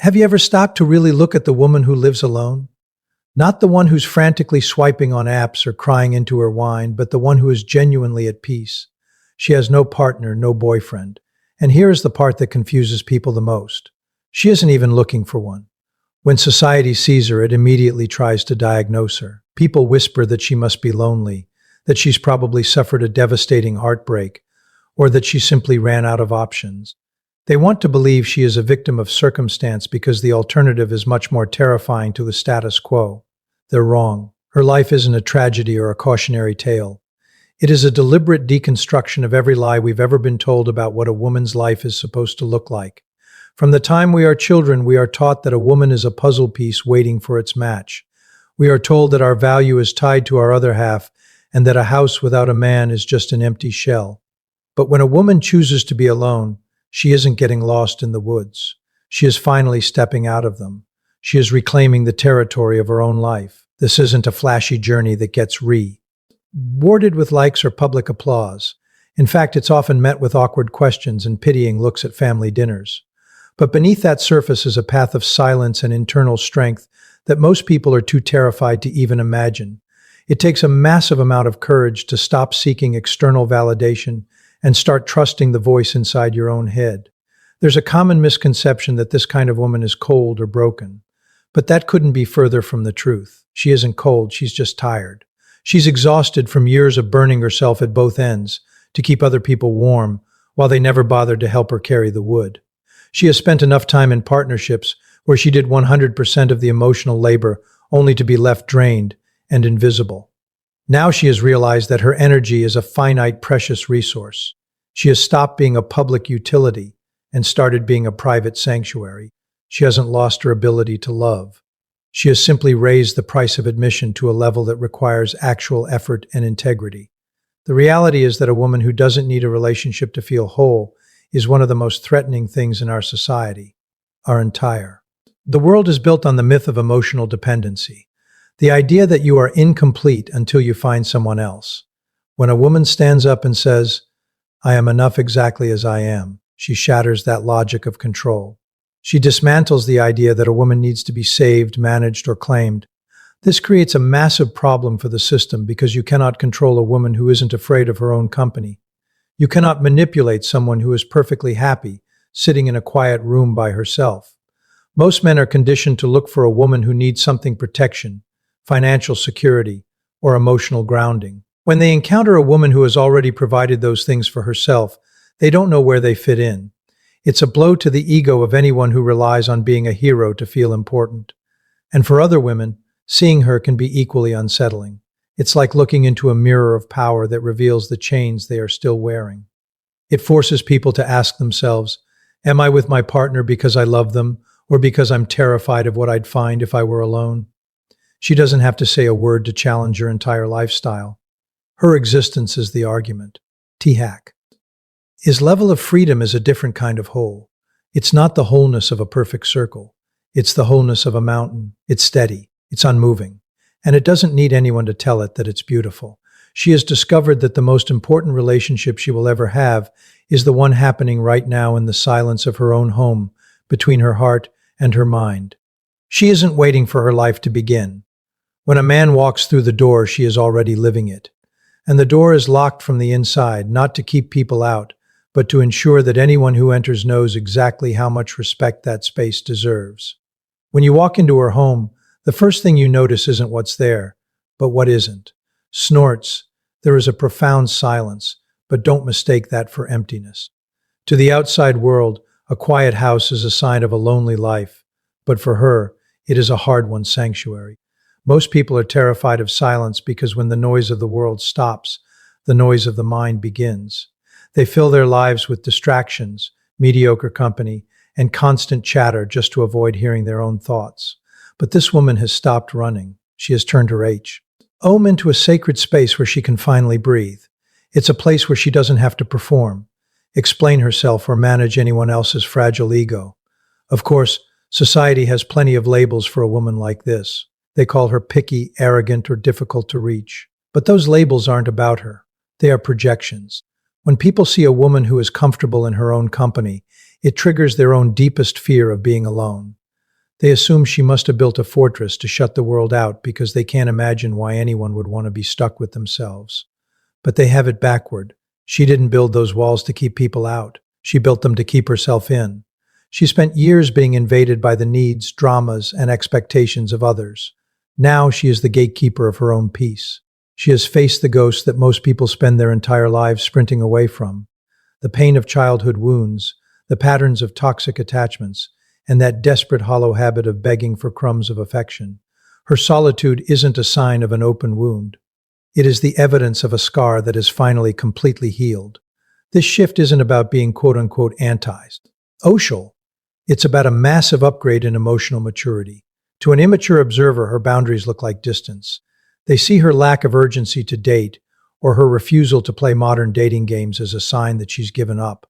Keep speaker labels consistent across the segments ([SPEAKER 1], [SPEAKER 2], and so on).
[SPEAKER 1] Have you ever stopped to really look at the woman who lives alone? Not the one who's frantically swiping on apps or crying into her wine, but the one who is genuinely at peace. She has no partner, no boyfriend. And here is the part that confuses people the most. She isn't even looking for one. When society sees her, it immediately tries to diagnose her. People whisper that she must be lonely, that she's probably suffered a devastating heartbreak, or that she simply ran out of options. They want to believe she is a victim of circumstance because the alternative is much more terrifying to the status quo. They're wrong. Her life isn't a tragedy or a cautionary tale. It is a deliberate deconstruction of every lie we've ever been told about what a woman's life is supposed to look like. From the time we are children, we are taught that a woman is a puzzle piece waiting for its match. We are told that our value is tied to our other half and that a house without a man is just an empty shell. But when a woman chooses to be alone, she isn't getting lost in the woods. She is finally stepping out of them. She is reclaiming the territory of her own life. This isn't a flashy journey that gets rewarded with likes or public applause. In fact, it's often met with awkward questions and pitying looks at family dinners. But beneath that surface is a path of silence and internal strength that most people are too terrified to even imagine. It takes a massive amount of courage to stop seeking external validation and start trusting the voice inside your own head. There's a common misconception that this kind of woman is cold or broken. But that couldn't be further from the truth. She isn't cold, she's just tired. She's exhausted from years of burning herself at both ends to keep other people warm while they never bothered to help her carry the wood. She has spent enough time in partnerships where she did 100% of the emotional labor only to be left drained and invisible. Now she has realized that her energy is a finite, precious resource. She has stopped being a public utility and started being a private sanctuary. She hasn't lost her ability to love. She has simply raised the price of admission to a level that requires actual effort and integrity. The reality is that a woman who doesn't need a relationship to feel whole is one of the most threatening things in our society, our entire. The world is built on the myth of emotional dependency, the idea that you are incomplete until you find someone else. When a woman stands up and says, "I am enough exactly as I am," she shatters that logic of control. She dismantles the idea that a woman needs to be saved, managed, or claimed. This creates a massive problem for the system because you cannot control a woman who isn't afraid of her own company. You cannot manipulate someone who is perfectly happy, sitting in a quiet room by herself. Most men are conditioned to look for a woman who needs something protection, financial security, or emotional grounding. When they encounter a woman who has already provided those things for herself, they don't know where they fit in. It's a blow to the ego of anyone who relies on being a hero to feel important. And for other women, seeing her can be equally unsettling. It's like looking into a mirror of power that reveals the chains they are still wearing. It forces people to ask themselves, am I with my partner because I love them, or because I'm terrified of what I'd find if I were alone? She doesn't have to say a word to challenge your entire lifestyle. Her existence is the argument. T-hack. His level of freedom is a different kind of whole. It's not the wholeness of a perfect circle. It's the wholeness of a mountain. It's steady. It's unmoving. And it doesn't need anyone to tell it that it's beautiful. She has discovered that the most important relationship she will ever have is the one happening right now in the silence of her own home, between her heart and her mind. She isn't waiting for her life to begin. When a man walks through the door, she is already living it. And the door is locked from the inside, not to keep people out, but to ensure that anyone who enters knows exactly how much respect that space deserves. When you walk into her home, the first thing you notice isn't what's there, but what isn't. Snorts. There is a profound silence, but don't mistake that for emptiness. To the outside world, a quiet house is a sign of a lonely life, but for her, it is a hard-won sanctuary. Most people are terrified of silence because when the noise of the world stops, the noise of the mind begins. They fill their lives with distractions, mediocre company, and constant chatter just to avoid hearing their own thoughts. But this woman has stopped running. She has turned her home into a sacred space where she can finally breathe. It's a place where she doesn't have to perform, explain herself, or manage anyone else's fragile ego. Of course, society has plenty of labels for a woman like this. They call her picky, arrogant, or difficult to reach. But those labels aren't about her. They are projections. When people see a woman who is comfortable in her own company, it triggers their own deepest fear of being alone. They assume she must have built a fortress to shut the world out because they can't imagine why anyone would want to be stuck with themselves. But they have it backward. She didn't build those walls to keep people out. She built them to keep herself in. She spent years being invaded by the needs, dramas, and expectations of others. Now she is the gatekeeper of her own peace. She has faced the ghosts that most people spend their entire lives sprinting away from. The pain of childhood wounds, the patterns of toxic attachments, and that desperate hollow habit of begging for crumbs of affection. Her solitude isn't a sign of an open wound. It is the evidence of a scar that is finally completely healed. This shift isn't about being quote-unquote anti-social. It's about a massive upgrade in emotional maturity. To an immature observer, her boundaries look like distance. They see her lack of urgency to date or her refusal to play modern dating games as a sign that she's given up.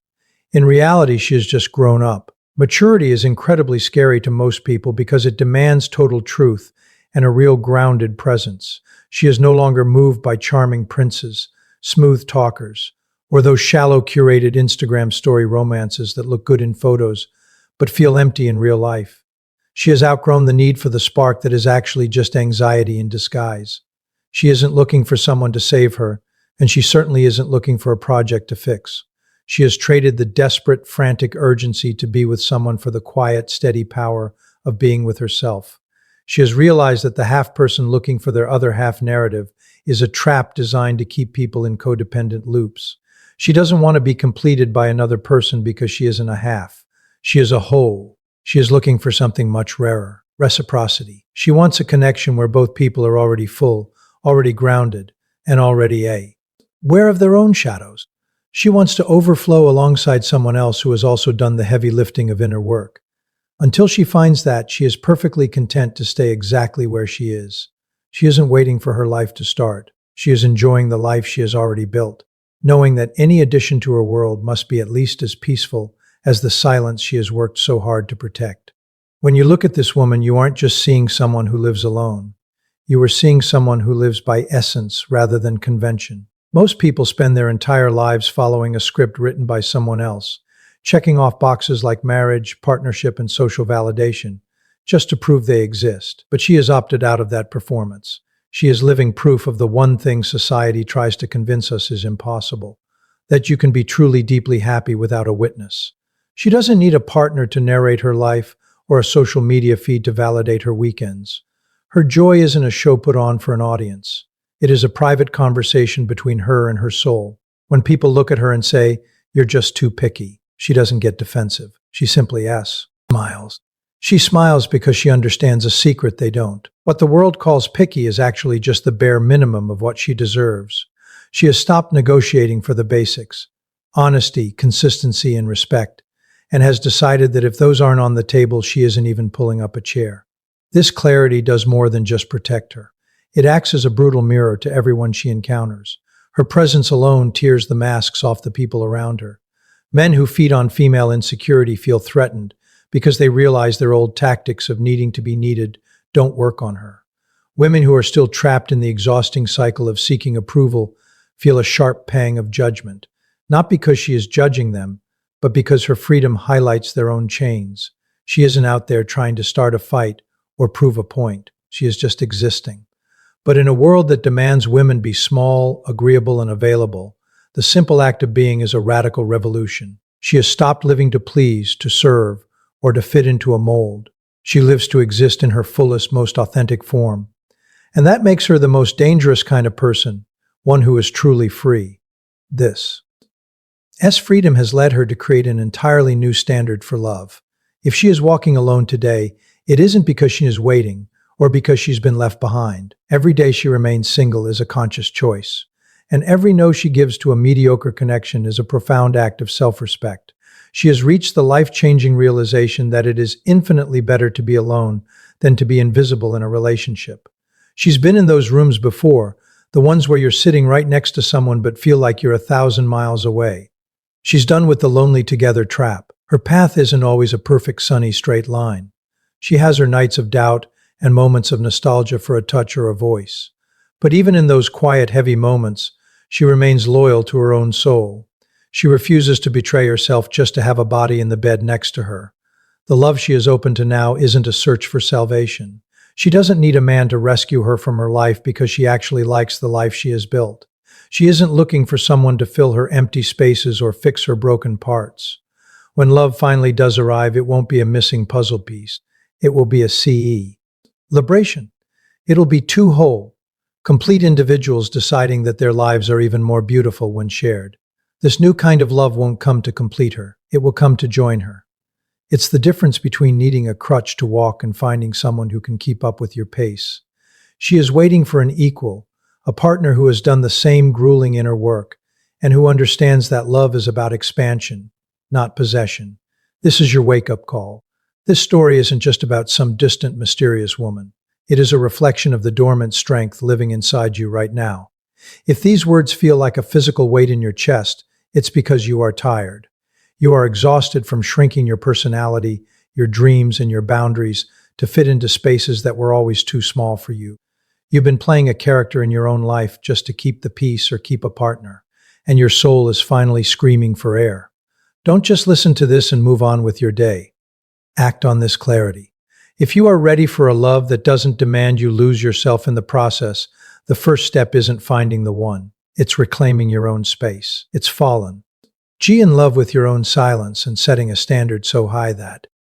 [SPEAKER 1] In reality, she has just grown up. Maturity is incredibly scary to most people because it demands total truth and a real grounded presence. She is no longer moved by charming princes, smooth talkers, or those shallow curated Instagram story romances that look good in photos but feel empty in real life. She has outgrown the need for the spark that is actually just anxiety in disguise. She isn't looking for someone to save her, and she certainly isn't looking for a project to fix. She has traded the desperate, frantic urgency to be with someone for the quiet, steady power of being with herself. She has realized that the half-person looking for their other half narrative is a trap designed to keep people in codependent loops. She doesn't want to be completed by another person because she isn't a half. She is a whole. She is looking for something much rarer, reciprocity. She wants a connection where both people are already full, already grounded, and already aware of their own shadows. She wants to overflow alongside someone else who has also done the heavy lifting of inner work. Until she finds that, she is perfectly content to stay exactly where she is. She isn't waiting for her life to start. She is enjoying the life she has already built, knowing that any addition to her world must be at least as peaceful as the silence she has worked so hard to protect. When you look at this woman, you aren't just seeing someone who lives alone. You are seeing someone who lives by essence rather than convention. Most people spend their entire lives following a script written by someone else, checking off boxes like marriage, partnership, and social validation, just to prove they exist. But she has opted out of that performance. She is living proof of the one thing society tries to convince us is impossible, that you can be truly deeply happy without a witness. She doesn't need a partner to narrate her life or a social media feed to validate her weekends. Her joy isn't a show put on for an audience. It is a private conversation between her and her soul. When people look at her and say, "You're just too picky," she doesn't get defensive. She simply smiles. She smiles because she understands a secret they don't. What the world calls picky is actually just the bare minimum of what she deserves. She has stopped negotiating for the basics, honesty, consistency, and respect, and has decided that if those aren't on the table, she isn't even pulling up a chair. This clarity does more than just protect her. It acts as a brutal mirror to everyone she encounters. Her presence alone tears the masks off the people around her. Men who feed on female insecurity feel threatened because they realize their old tactics of needing to be needed don't work on her. Women who are still trapped in the exhausting cycle of seeking approval feel a sharp pang of judgment, not because she is judging them, but because her freedom highlights their own chains. She isn't out there trying to start a fight or prove a point. She is just existing. But in a world that demands women be small, agreeable, and available, the simple act of being is a radical revolution. She has stopped living to please, to serve, or to fit into a mold. She lives to exist in her fullest, most authentic form. And that makes her the most dangerous kind of person, one who is truly free. This freedom has led her to create an entirely new standard for love. If she is walking alone today, it isn't because she is waiting or because she's been left behind. Every day she remains single is a conscious choice. And every no she gives to a mediocre connection is a profound act of self-respect. She has reached the life-changing realization that it is infinitely better to be alone than to be invisible in a relationship. She's been in those rooms before, the ones where you're sitting right next to someone but feel like you're 1,000 miles away. She's done with the lonely together trap. Her path isn't always a perfect sunny straight line. She has her nights of doubt and moments of nostalgia for a touch or a voice. But even in those quiet, heavy moments, she remains loyal to her own soul. She refuses to betray herself just to have a body in the bed next to her. The love she is open to now isn't a search for salvation. She doesn't need a man to rescue her from her life because she actually likes the life she has built. She isn't looking for someone to fill her empty spaces or fix her broken parts. When love finally does arrive, it won't be a missing puzzle piece. It will be a CE. Liberation. It'll be two whole, complete individuals deciding that their lives are even more beautiful when shared. This new kind of love won't come to complete her. It will come to join her. It's the difference between needing a crutch to walk and finding someone who can keep up with your pace. She is waiting for an equal, a partner who has done the same grueling inner work and who understands that love is about expansion, not possession. This is your wake-up call. This story isn't just about some distant, mysterious woman. It is a reflection of the dormant strength living inside you right now. If these words feel like a physical weight in your chest, it's because you are tired. You are exhausted from shrinking your personality, your dreams, and your boundaries to fit into spaces that were always too small for you. You've been playing a character in your own life just to keep the peace or keep a partner, and your soul is finally screaming for air. Don't just listen to this and move on with your day. Act on this clarity. If you are ready for a love that doesn't demand you lose yourself in the process, the first step isn't finding the one. It's reclaiming your own space. It's fallen. Be in love with your own silence and setting a standard so high that